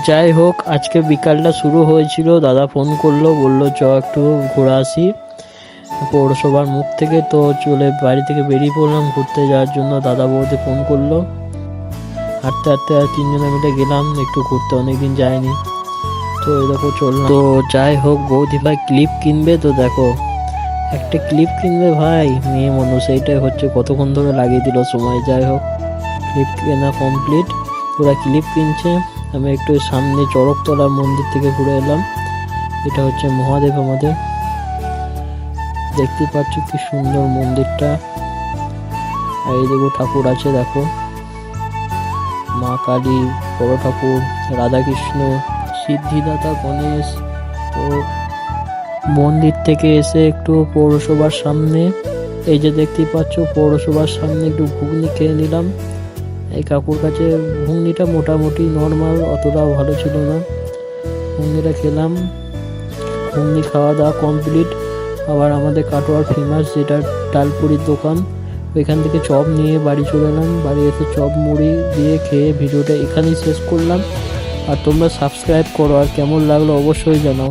যাই হোক, আজকে বিকালটা শুরু হয়েছিল, দাদা ফোন করলো, বললো চ একটু ঘুরে আসি পৌরসভার মুখ থেকে। তো চলে বাড়ি থেকে বেরিয়ে পড়লাম ঘুরতে যাওয়ার জন্য। দাদা বৌদি ফোন করলো, হাঁটতে হাঁটতে আর তিনজনে মিলে গেলাম একটু ঘুরতে, অনেকদিন যায়নি। তো এই দেখো চললাম। তো যাই হোক, বৌদি ভাই ক্লিপ কিনবে, তো দেখো একটা ক্লিপ কিনবে ভাই, মেয়ে মানুষ, এইটাই হচ্ছে কতক্ষণ ধরে লাগিয়ে দিল সময়। যাই হোক, ক্লিপ কেনা কমপ্লিট, ওরা ক্লিপ কিনছে। আমি একটু সামনে চড়কতলা মন্দির থেকে ঘুরে এলাম। এটা হচ্ছে মহাদেব আমাদের, দেখতে পাচ্ছ কি সুন্দর মন্দিরটা। আর এই দেখো ঠাকুর আছে, দেখো মা কালী, বড় ঠাকুর, রাধাকৃষ্ণ, সিদ্ধিদাতা গণেশ। তো মন্দির থেকে এসে একটু পৌরসভার সামনে, এই যে দেখতে পাচ্ছ পৌরসভার সামনে একটু ঘুগনি খেয়ে নিলাম। এই কাকুর কাছে ঘুগনিটা মোটামুটি নর্মাল, অতটাও ভালো ছিল না। ঘুগনিটা খেলাম, ঘুগনি খাওয়া দাওয়া কমপ্লিট। আবার আমাদের কাটোয়ার ফেমাস যেটা ডালপুরির দোকান, ওইখান থেকে চপ নিয়ে বাড়ি চলে এলাম। বাড়ি এসে চপ মুড়ি দিয়ে খেয়ে ভিডিওটা এখানেই শেষ করলাম। আর তোমরা সাবস্ক্রাইব করো, আর কেমন লাগলো অবশ্যই জানাও।